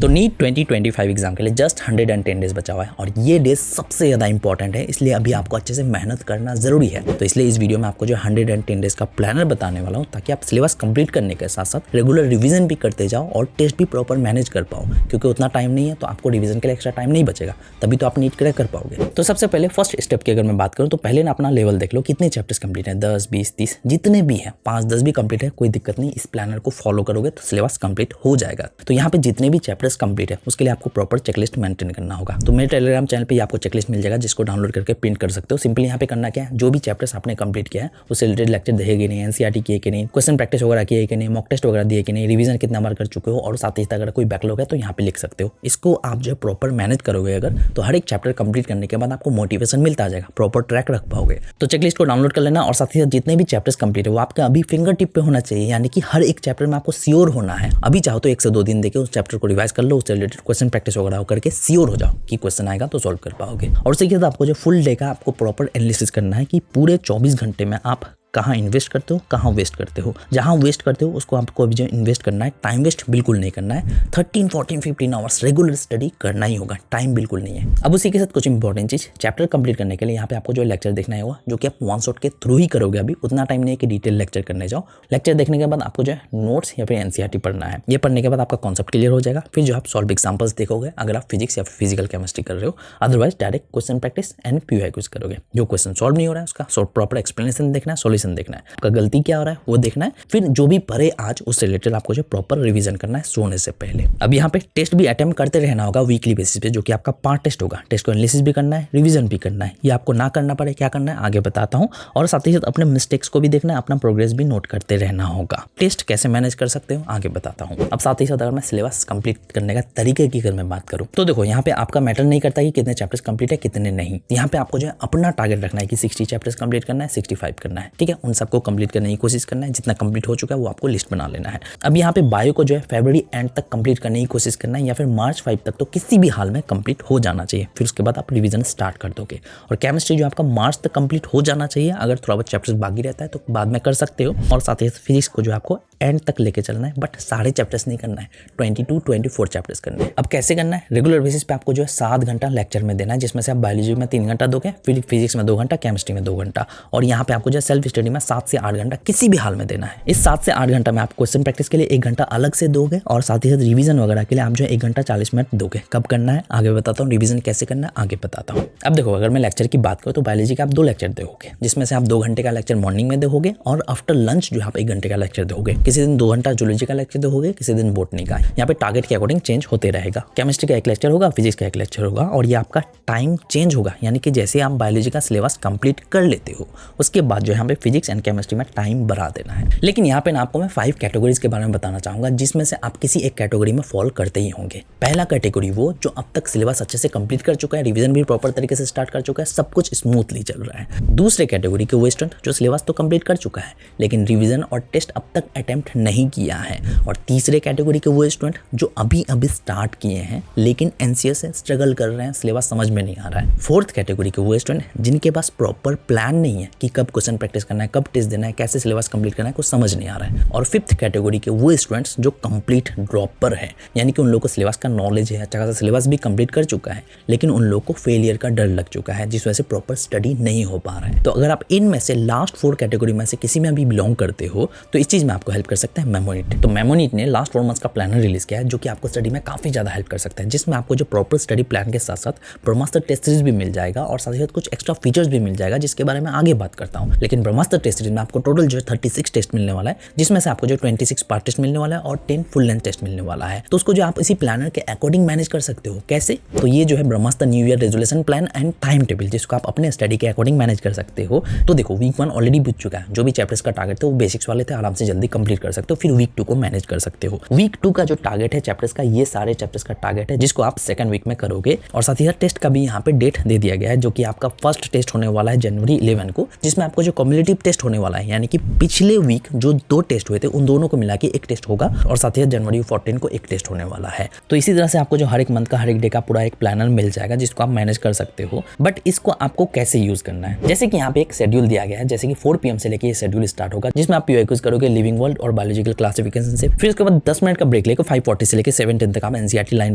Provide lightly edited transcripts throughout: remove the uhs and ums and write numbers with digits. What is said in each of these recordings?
तो NEET 2025 exam के लिए जस्ट 110 डेज बचा हुआ है और ये डेज सबसे ज़्यादा इंपॉर्टेंट है, इसलिए अभी आपको अच्छे से मेहनत करना जरूरी है। तो इसलिए इस वीडियो में आपको जो 110 डेज का प्लानर बताने वाला हूँ, ताकि आप सिलेबस कंप्लीट करने के साथ साथ रेगुलर रिवीजन भी करते जाओ और टेस्ट भी प्रॉपर मैनेज कर पाओ, क्योंकि उतना टाइम नहीं है तो आपको रिवीजन के लिए एक्स्ट्रा टाइम नहीं बचेगा, तभी तो आप नीट क्रैक कर पाओगे। तो सबसे पहले फर्स्ट स्टेप की अगर मैं बात करूँ तो पहले ना अपना लेवल देख लो, कितने चैप्टर्स कंप्लीट है, 10, 20, 30 जितने भी हैं, 5-10 भी कंप्लीट है, कोई दिक्कत नहीं। इस प्लानर को फॉलो करोगे तो सिलेबस कंप्लीट हो जाएगा। तो यहाँ पे जितने भी चैप्टर्स कंप्लीट है उसके लिए आपको प्रॉपर चेकलिस्ट मेंटेन करना होगा। तो मेरे टेलीग्राम चैनल पे आपको चेकलिस्ट मिल जाएगा, जिसको डाउनलोड करके प्रिंट कर सकते हो। सिंपली यहाँ पे करना क्या है, जो भी चैप्टर्स आपने कंप्लीट किया है उससे रिलेटेड लेक्चर देखेगी नहीं, एनसीईआरटी किए कि नहीं, क्वेश्चन प्रैक्टिस वगैरह किए कि नहीं, मॉक टेस्ट वगैरह दिए कि नहीं, रिवीजन कितना बार कर चुके हो, और साथ ही अगर कोई बैकलॉग है तो यहाँ पे लिख सकते हो। इसको आप जो प्रॉपर मैनेज करोगे अगर, तो हर एक चैप्टर कंप्लीट करने के बाद आपको मोटिवेशन मिलता जाएगा, प्रॉपर ट्रैक रख पाओगे। तो चेकलिस्ट को डाउनलोड कर लेना, और साथ ही साथ जितने भी चैप्टर्स कंप्लीट है वो आपका अभी फिंगर टिप पे होना चाहिए, यानी कि हर एक चैप्टर में आपको श्योर होना है। अभी चाहो तो 1 से 2 दिन देके उस चैप्टर को रिवाइज कर लो, उससे रिलेटेड क्वेश्चन प्रैक्टिस वगैरह करके श्योर हो जाओ कि क्वेश्चन आएगा तो सॉल्व कर पाओगे। और उसके बाद आपको जो फुल डे का आपको प्रॉपर एनालिसिस करना है कि पूरे 24 घंटे में आप कहाँ इन्वेस्ट करते हो, कहाँ वेस्ट करते हो। जहाँ वेस्ट करते हो उसको आपको अभी जो इन्वेस्ट करना है, टाइम वेस्ट बिल्कुल नहीं करना है। 13, 14, 15 आवर्स रेगुलर स्टडी करना ही होगा, टाइम बिल्कुल नहीं है। अब उसी के साथ कुछ इंपॉर्टेंट चीज, चैप्टर कंप्लीट करने के लिए यहाँ पे आपको जो लेक्चर देखना है जो कि आप वन शॉट के थ्रू ही करोगे। अभी उतना टाइम नहीं है कि डिटेल लेक्चर करने जाओ। लेक्चर देखने के बाद आपको जो है नोट्स या फिर एनसीईआरटी पढ़ना है। ये पढ़ने के बाद आपका कॉन्सेप्ट क्लियर हो जाएगा। फिर जो आप सॉल्व एग्जाम्पल्स देखोगे अगर आप फिजिक्स या फिजिकल केमिस्ट्री कर रहे हो, otherwise direct question practice and PY quiz करोगे। जो क्वेश्चन सॉल्व नहीं हो रहा है उसका प्रॉपर एक्सप्लेनेशन देखना है, सॉल्यूशन देखना है, गलती क्या हो रहा है वो देखना है। फिर जो भी पढ़े आज उससे रिलेटेड आपको जो प्रॉपर रिवीजन करना है सोने से पहले। अब यहाँ पे टेस्ट भी अटेम्प्ट करते रहना होगा वीकली बेसिस पे, जो कि आपका 5 टेस्ट होगा। टेस्ट को एनालिसिस भी करना है, रिवीजन भी करना है। ये आपको ना करना पड़े, क्या करना है आगे बताता हूँ। और साथ ही साथ अपने मिस्टेक्स को भी देखना है, अपना प्रोग्रेस भी नोट करते रहना होगा। टेस्ट कैसे मैनेज कर सकते हो आगे बताता हूँ। अब साथ ही साथ अगर मैं सिलेबस कंप्लीट करने का तरीके की अगर मैं बात करूँ तो देखो, यहाँ पे आपका मैटर नहीं करता कि कितने चैप्टर्स कंप्लीट है कितने नहीं। यहाँ पे आपको जो है अपना टारगेट रखना है कि 60 चैप्टर्स कंप्लीट करना है, 65 करना है, ठीक है। उन सबको कंप्लीट करने की कोशिश करना है। जितना कंप्लीट हो चुका है वो आपको लिस्ट बना लेना है। अब यहाँ पे बायो को जो है फरवरी एंड तक कंप्लीट करने की कोशिश करना है, या फिर मार्च 5 तक तो किसी भी हाल में कंप्लीट हो जाना चाहिए। फिर उसके बाद आप रिवीजन स्टार्ट कर दोगे। और केमिस्ट्री जो आपका मार्च तक कंप्लीट हो जाना चाहिए। अगर थोड़ा बहुत चैप्टर्स बाकी रहता है तो बाद में कर सकते हो। और साथ ही फिजिक्स को जो आपको एंड तक लेके चलना है, बट सारे चैप्टर्स नहीं करना है, 22-24 चैप्टर्स करने हैं। अब कैसे करना है, रेगुलर बेसिस पे आपको जो है 7 घंटा लेक्चर में देना है, जिसमें से आप बायोलॉजी में 3 घंटा दोगे, फिर फिजिक्स में 2 घंटा, केमिस्ट्री में 2 घंटा, और यहाँ पे आपको जो है सेल्फ स्टडी में 7 से 8 घंटा किसी भी हाल में देना है। इस 7 से 8 घंटा में आप क्वेश्चन प्रैक्टिस के लिए 1 घंटा अलग से दोगे, और साथ ही साथ रिवीजन वगैरह के लिए आप जो है 1 घंटा 40 मिनट दोगे। कब करना है आगे बताता हूँ, रिवीजन कैसे करना है आगे बताता हूँ। अब देखो, अगर मैं लेक्चर की बात करूँ तो बायोलॉजी के आप 2 लेक्चर दोगे, जिसमें से आप 2 घंटे का लेक्चर मॉर्निंग में दोगे, और आफ्टर लंच जो आप 1 घंटे का लेक्चर दोगे। किसी दिन 2 घंटा जूलॉजी का लेक्चर दोगे, किसी दिन बॉटनी का। यहाँ पे टारगेट के अकॉर्डिंग चेंज होते रहेगा। केमिस्ट्री का 1 लेक्चर होगा, फिजिक्स का 1 लेक्चर होगा, और ये आपका टाइम चेंज होगा। यानी कि जैसे आप बायोलॉजी का सिलेबस कंप्लीट कर लेते हो उसके बाद जो यहाँ पे फिजिक्स एंड केमिस्ट्री में टाइम बढ़ा देना है। लेकिन यहाँ पे ना आपको मैं 5 कैटेगरीज के बारे में बताना चाहूंगा, जिसमें से आप किसी एक कैटेगरी में फॉल करते ही होंगे। पहला कैटेगरी वो जो अब तक सिलेबस अच्छे से कंप्लीट कर चुका है, रिवीजन भी प्रॉपर तरीके से स्टार्ट कर चुका है, सब कुछ स्मूथली चल रहा है। दूसरे कैटेगरी के वो स्टूडेंट जो सिलेबस तो कंप्लीट कर चुका है लेकिन रिवीजन और टेस्ट अब तक अटेम्प्ट नहीं किया है। और तीसरे कैटेगरी के वो स्टूडेंट जो अभी स्टार्ट किए हैं लेकिन एनसीएस से स्ट्रगल कर रहे हैं, सिलेबस समझ में नहीं आ रहा है। फोर्थ कैटेगरी के वो स्टूडेंट जिनके पास प्रॉपर प्लान नहीं है कि कब क्वेश्चन प्रैक्टिस करना है, कब टेस्ट देना है, कैसे सिलेबस कंप्लीट करना है, कुछ समझ नहीं आ रहा है। और फिफ्थ कैटेगरी के वो स्टूडेंट्स जो कंप्लीट ड्रॉपर है, यानी कि उन लोगों को सिलेबस का नॉलेज है, अच्छा खासा सिलेबस भी कंप्लीट कर चुका है, लेकिन उन लोगों को फेलियर का डर लग चुका है, जिस वजह से प्रॉपर स्टडी नहीं हो पा रहा है। तो अगर आप इनमें से लास्ट 4 कैटेगरी में से किसी में भी बिलोंग करते हो तो इस चीज में आपको हेल्प कर सकता है मेमोनीट। तो मेमोनीट ने लास्ट 4 मंथ्स का प्लानर रिलीज किया है, जो कि आपको स्टडी में काफी ज्यादा हेल्प कर सकता है, जिसमें आपको जो प्रॉपर स्टडी प्लान के साथ साथ ब्रह्मास्त्र टेस्ट सीरीज भी मिल जाएगा, और साथ ही साथ कुछ एक्स्ट्रा फीचर्स भी मिल जाएगा, जिसके बारे में आगे बात करता हूँ। लेकिन ब्रह्मास्त्र टेस्ट सीरीज में आपको टोटल जो 36 टेस्ट मिलने वाला है, जिसमें से आपको जो 26 पार्ट टेस्ट मिलने वाला है और 10 फुल लेंथ टेस्ट मिलने वाला है। तो उसको जो आप इसी प्लानर के अकॉर्डिंग मैनेज कर सकते हो। कैसे? तो ये जो है Brahmastra new year resolution plan and time table, जिसको आप अपने स्टडी के अकॉर्डिंग मैनेज कर सकते हो। तो देखो, वीक 1 ऑलरेडी बीत चुका है, जो भी चैप्टर्स का टारगेट थे वो बेसिक्स वाले थे, आराम से जल्दी कंप्लीट कर सकते हो। फिर वीक 2 को मैनेज कर सकते हो। वीक 2 का जो टारगेट है चैप्टर्स का, ये सारे चैप्टर्स का टारगेट है, जिसको आप सेकंड वीक में करोगे। और साथ ही साथ टेस्ट का भी यहाँ पे डेट दे दिया गया है, जो कि आपका फर्स्ट टेस्ट होने वाला है जनवरी 11 को, जिसमें आपको जो कम्युनिटिव टेस्ट होने वाला है, यानी कि पिछले वीक जो 2 टेस्ट हुए थे उन दोनों को मिला के 1 टेस्ट होगा, और साथ ही जनवरी 14 को 1 टेस्ट होने वाला है। तो इसी तरह से आपको जो हर एक मंथ का हर एक डे का पूरा एक प्लानर मिल जाएगा, जिसको आप मैनेज कर सकते हो। बट इसको आपको कैसे यूज करना है, जैसे कि यहाँ पे एक शेड्यूल दिया गया है, जैसे कि 4 PM से लेके ये शेड्यूल स्टार्ट होगा, जिसमें आप पीवाई क्विज करोगे, लिविंग वर्ल्ड और बायोलॉजिकल क्लासिफिकेशन से। फिर उसके बाद 10 मिनट का ब्रेक लेकर 5:40 से लेकर 7:10 तक आप एनसीईआरटी लाइन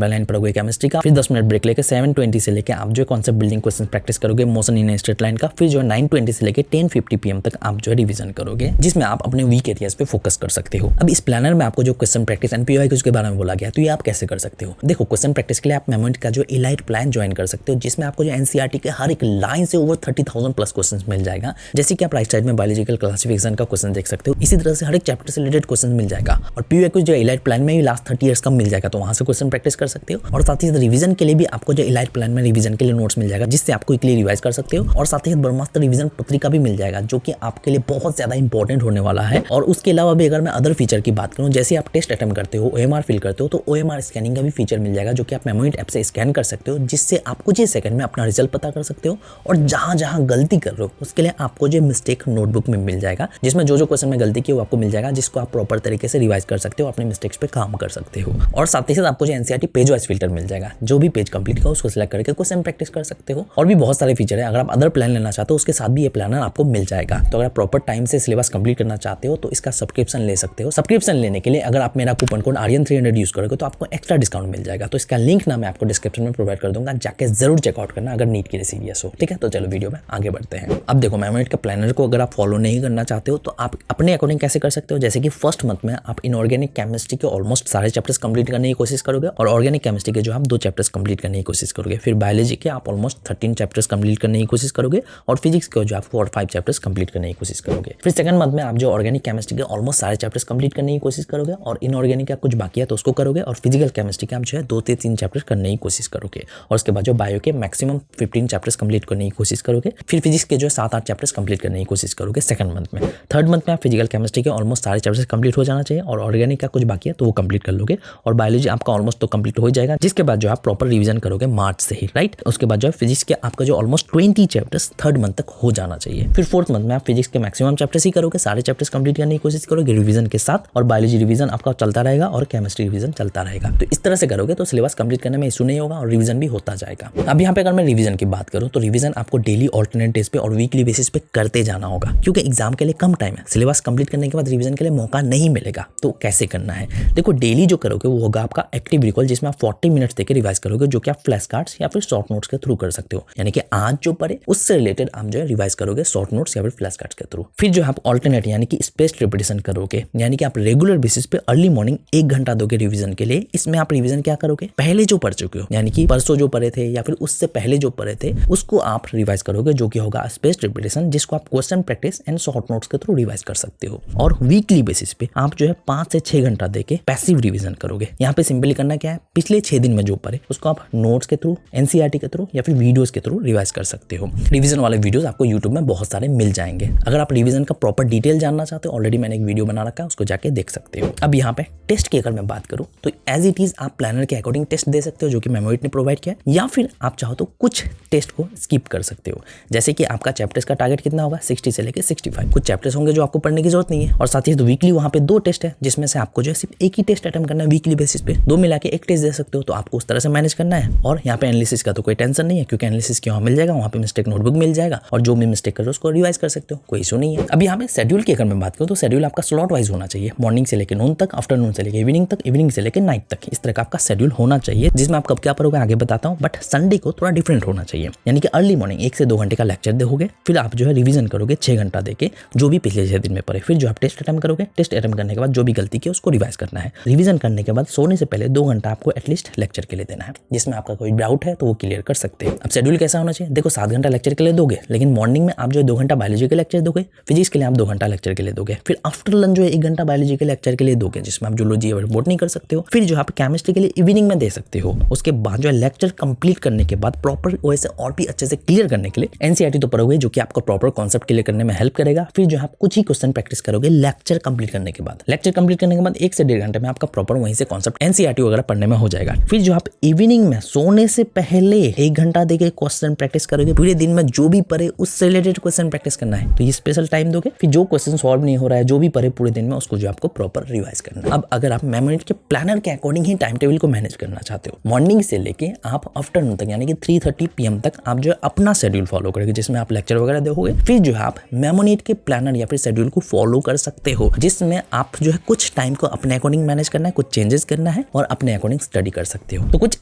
बाय लाइन पढ़ोगे केमिस्ट्री का। फिर 10 मिनट ब्रेक लेकर 7:20 से लेकर आप जो कॉन्सेप्ट बिल्डिंग क्वेश्चन प्रैक्टिस करोगे मोशन इन स्ट्रेट लाइन का। फिर जो 9:20 से लेकर 10:50 PM तक आप जो रिवीजन करोगे, जिसमें आप अपने वीक एरियाज पे फोकस कर सकते हो। अब इस प्लानर में आपको जो क्वेश्चन प्रैक्टिस एनपीआई के बारे में बोला गया, तो ये आप कैसे कर सकते हो? देखो, क्वेश्चन प्रैक्टिस के लिए आप मेमोइट का जो इलाइट प्लान ज्वाइन कर सकते हो, जिसमें आपको जो एनसीईआरटी के हर एक लाइन से ओवर 30,000 प्लस क्वेश्चन मिल जाएगा। जैसे कि आप राइट साइड में बायोलॉजिकल क्लासिफिकेशन का क्वेश्चन देख सकते हो, इसी तरह से हर एक चैप्टर से रिलेटेड क्वेश्चन मिल जाएगा। और पीयूआई जो इलाइट प्लान में भी लास्ट 30 ईयर्स का मिल जाएगा, तो वहां से क्वेश्चन प्रैक्टिस कर सकते हो। और साथ ही रिवीजन के लिए भी आपको जो इलाइट प्लान में रिवीजन के लिए नोट्स मिल जाएगा, जिससे आप क्विकली रिवाइज कर सकते हो। और साथ ही ब्रह्मास्त्र रिवीजन पत्रिका भी मिल जाएगा, जो कि आपके लिए बहुत ज्यादा इंपॉर्टेंट होने वाला है। और उसके अलावा भी अगर मैं अदर फीचर की बात करूं, जैसे आप टेस्ट अटेम्प्ट करते हो, ओएमआर फिल करते हो, तो ओएमआर स्कैनिंग का भी फीचर मिल जाएगा, जो कि आप मेमोइट ऐप से स्कैन कर सकते हो, जिससे आप कुछ ही सेकंड में अपना रिजल्ट पता कर सकते हो। और जहां जहां गलती कर रहे हो, उसके लिए आपको जो मिस्टेक नोटबुक में मिल जाएगा, जिसमें जो क्वेश्चन में गलती की वो आपको मिल जाएगा, जिसको आप प्रॉपर तरीके से रिवाइज कर सकते हो, अपने मिस्टेक्स पे काम कर सकते हो। और साथ ही साथ आपको जो एनसीईआरटी पेज वाइज फिल्टर मिल जाएगा, जो भी पेज कंप्लीट का उसको सिलेक्ट करके क्वेश्चन प्रैक्टिस कर सकते हो। और भी बहुत सारे फीचर है। अगर आप अदर प्लान लेना चाहते हो, उसके साथ भी ये प्लानर आपको मिल जाएगा। तो अगर आप प्रॉपर टाइम से सिलेबस कंप्लीट करना चाहते हो, तो इसका सब्सक्रिप्शन ले सकते हो। सब्सक्रिप्शन लेने के लिए अगर आप मेरा कूपन कोड ARYAN300 यूज करोगे, तो आपको एक्स्ट्रा डिस्काउंट मिल जाएगा। तो इसका लिंक ना मैं आपको डिस्क्रिप्शन में प्रोवाइड कर दूंगा, जाके जरूर चेकआउट करना अगर नीट के लिए सीरियस हो। ठीक है, तो चलो वीडियो में आगे बढ़ते हैं। अब देखो, मेमोइट का प्लानर को अगर आप फॉलो नहीं करना चाहते हो, तो आप अपने अकॉर्डिंग कैसे कर सकते हो? जैसे कि फर्स्ट मंथ में आप इनऑर्गेनिक केमिस्ट्री के ऑलमोस्ट सारे चैप्टर्स कंप्लीट करने की कोशिश करोगे, और ऑर्गेनिक केमिस्ट्री के जो आप 2 चैप्टर्स कंप्लीट करने की कोशिश करोगे। फिर बायोलॉजी के आप ऑलमोस्ट 13 चैप्टर्स कंप्लीट करने की कोशिश करोगे, और फिजिक्स के जो आप 4 और 5 चैप्टर्स कंप्लीट करने की कोशिश करोगे। फिर सेकंड मंथ में आप जो ऑर्गेनिक केमिस्ट्री के ऑलमोस्ट सारे चैप्टर्स कंप्लीट करने की कोशिश करोगे, और इनऑर्गेनिक का कुछ बाकी है तो उसको करोगे। और फिजिकल केमिस्ट्री के आप जो है 2 से 3 चैप्टर्स करने की कोशिश करोगे। और उसके बाद जो बायो के मैक्सिमम 15 चैप्टर्स कंप्लीट करने की कोशिश करोगे। फिर फिजिक्स के जो 7-8 चैप्टर्स कंप्लीट करने की कोशिश करोगे सेकंड मंथ में। थर्ड मंथ में आप फिजिकल केमिस्ट्री के ऑलमोस्ट सारे चैप्टर्स कंप्लीट हो जाना चाहिए, और ऑर्गेनिक का कुछ बाकी है तो वो कंप्लीट कर लोगे। और बायोलॉजी आपका ऑलमोस्ट तो कंप्लीट हो जाएगा, जिसके बाद जो आप प्रॉपर रिवीजन करोगे मार्च से ही, राइट। उसके बाद जो फिजिक्स के आपका जो ऑलमोस्ट 20 चैप्टर्स थर्ड मंथ तक हो जाना चाहिए। फिर फोर्थ मंथ में आप फिजिक्स के मैक्सिमम चैप्टर्स ही करोगे, सारे चैप्टर्स कंप्लीट करने की कोशिश करोगे रिवीजन के साथ। और बायोलॉजी रिवीजन आपका चलता रहेगा, और केमिस्ट्री रिवीजन चलता रहेगा। तो इस तरह से करोगे तो सिलेबस कंप्लीट करने में इशू नहीं होगा, और रिवीजन भी होता जाएगा। अब यहाँ पे अगर मैं रिवीजन की बात करूँ, तो रिवीजन आपको डेली ऑल्टरनेट डेज पे और वीकली बेसिस पे करते जाना होगा, क्योंकि एग्जाम के लिए कम टाइम है। सिलेबस कंप्लीट करने के बाद रिवीजन के लिए मौका नहीं मिलेगा। तो कैसे करना है? देखो, डेली जो करोगे वो होगा आपका एक्टिव रिकॉल, जिसमें आप 40 मिनट्स देकर रिवाइज करोगे, जो कि आप फ्लैश कार्ड्स या फिर शॉर्ट नोट्स के थ्रू कर सकते हो। यानी कि आज जो पढ़े उससे रिलेटेड आप जो है रिवाइज करोगे शॉर्ट नोट्स या फिर फ्लैश कार्ड्स के थ्रू। फिर जो आप ऑल्टरनेट यानी कि स्पेस्ड रिपीटेशन करोगे, यानी कि आप रेगुलर बेसिस पे अर्ली मॉर्निंग 1 घंटा दोगे रिवीजन के लिए। इसमें आप रिवीजन क्या करोगे? पहले जो पढ़ चुके हो, यानी कि परसों जो पढ़े थे या फिर उससे पहले जो पढ़े थे, उसको आप रिवाइज करोगे, जो कि होगा स्पेस्ड रिपीटेशन, जिसको आप question practice and short notes के थ्रू रिवाइज कर सकते हो। और वीकली बेसिस पे आप जो है 5 से 6 घंटा देके पैसिव रिवीजन करोगे। यहाँ पे सिंपली करना क्या है? पिछले 6 दिन में जो पढ़े उसको आप नोट्स के थ्रू, एनसीईआरटी के थ्रू या फिर वीडियोस के थ्रू रिवाइज कर सकते हो। रिवीजन वाले वीडियोस आपको यूट्यूब में बहुत सारे मिल जाएंगे। अगर आप रिवीजन का प्रॉपर डिटेल जानना चाहते हो, ऑलरेडी मैंने एक वीडियो बना रखा है, उसको जाके देख सकते हो। अब यहाँ पे टेस्ट की अगर मैं बात करूँ, तो एज इट इज आप प्लानर के अकॉर्डिंग टेस्ट दे सकते हो, जो कि मेमोइट ने प्रोवाइड किया है, या फिर आप चाहो तो कुछ टेस्ट को स्किप कर सकते हो। जैसे कि आपका चैप्टर्स का टारगेट कितना होगा? 60 से लेकर 65। कुछ चैप्टर्स होंगे जो आपको पढ़ने की जरूरत नहीं है, और साथ ही तो वीकली वहाँ पे 2 टेस्ट है, जिसमें से आपको जो है सिर्फ एक ही टेस्ट अटेम्प्ट करना है वीकली बेसिस पे। 2 मिला के 1 टेस्ट दे सकते हो, तो आपको उस तरह से मैनेज करना है। और यहाँ पे एनालिसिस का तो कोई टेंशन नहीं है, क्योंकि एनालिसिस की वहाँ मिल जाएगा, वहाँ पे मिस्टेक नोटबुक मिल जाएगा, और जो भी मिस्टेक करो उसको रिवाइज कर सकते हो, कोई इशू नहीं है। अब यहाँ पे शेड्यूल की अगर मैं बात करूँ, तो शेड्यूल आपका स्लॉट वाइज होना चाहिए। मॉर्निंग से लेकर नून तक, आफ्टरनून से लेकर इवनिंग तक, इवनिंग से लेकर नाइट तक, इस तरह का आपका शेड्यूल होना चाहिए, जिसमें आप कब क्या पढ़ोगे आगे बताता हूँ। बट संडे को थोड़ा डिफरेंट होना चाहिए, यानी कि अर्ली मॉर्निंग 1 से 2 घंटे का लेक्चर दोगे, फिर आप जो है रिवीजन करोगे 6 घंटा देके, जो भी पिछले 6 दिन में पढ़े। फिर जो आप टेस्ट अटेम्प्ट करोगे, टेस्ट अटेम्प्ट करने के बाद जो भी गलती की उसको रिवाइज करना है। रिवीजन करने के बाद सोने से पहले 2 घंटा आपको एटलीस्ट लेक्चर के लिए देना है, जिसमें आपका कोई डाउट है तो वो क्लियर कर सकते हैं। अब शेड्यूल कैसा होना चाहिए? देखो, 7 घंटा लेक्चर के लिए दोगे, लेकिन मॉर्निंग में आप जो 2 घंटा बायोलॉजी के लेक्चर दोगे, फिजिक्स के लिए आप 2 घंटा लेक्चर के लिए दोगे। फिर आफ्टर लंच जो है 1 घंटा बायोलॉजी के लेक्चर के लिए दोगे, जिसमें आप जूलॉजी और बॉटनी कर सकते हो। फिर जो आप केमिस्ट्री के लिए इवनिंग में दे सकते हो। उसके बाद जो है लेक्चर कंप्लीट करने के बाद प्रॉपर वैसे और भी अच्छे से क्लियर करने के लिए एनसीईआरटी तो पढ़ोगे, जो कि आपको प्रॉपर कॉन्सेप्ट क्लियर करने में हेल्प करेगा। फिर जो आप कुछ ही क्वेश्चन प्रैक्टिस करोगे लेक्चर कंप्लीट करने के बाद। लेक्चर कंप्लीट करने के बाद 1 से 1.5 घंटे में आपका प्रॉपर वहीं से कॉन्सेप्ट एनसीईआरटी वगैरह पढ़ने में हो जाएगा। फिर जो आप इवनिंग में सोने से पहले 1 घंटा देके क्वेश्चन प्रैक्टिस करोगे। पूरे दिन में जो भी पढ़े उससे रिलेटेड क्वेश्चन प्रैक्टिस करना है, तो ये स्पेशल टाइम दोगे। फिर जो क्वेश्चन सॉल्व नहीं हो रहा है, जो भी पढ़े पूरे दिन में, उसको जो आपको प्रॉपर रिवाइज करना है। अब अगर आप मेमोइट के प्लानर के अकॉर्डिंग ही टाइम टेबल को मैनेज करना चाहते हो, मॉर्निंग से लेके आप आफ्टरनून तक, यानी कि 3:30 PM तक आप जो है अपना शेड्यूल फॉलो करोगे, जिसमें आप लेक्चर वगैरह दोगे। फिर जो है आप मेमोइट के प्लानर या फिर शेड्यूल को फॉलो कर सकते हो, जिसमें आप जो है कुछ टाइम को अपने अकॉर्डिंग मैनेज करना है, कुछ चेंजेस करना है और अपने अकॉर्डिंग स्टडी कर सकते हो। तो कुछ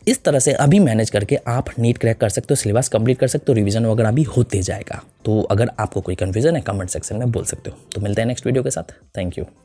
इस तरह से अभी मैनेज करके आप नीट क्रैक कर सकते हो, सिलेबस कंप्लीट कर सकते हो, रिवीजन वगैरह भी होते जाएगा। तो अगर आपको कोई कंफ्यूजन है कमेंट सेक्शन में बोल सकते हो। तो मिलते हैं नेक्स्ट वीडियो के साथ। Thank you.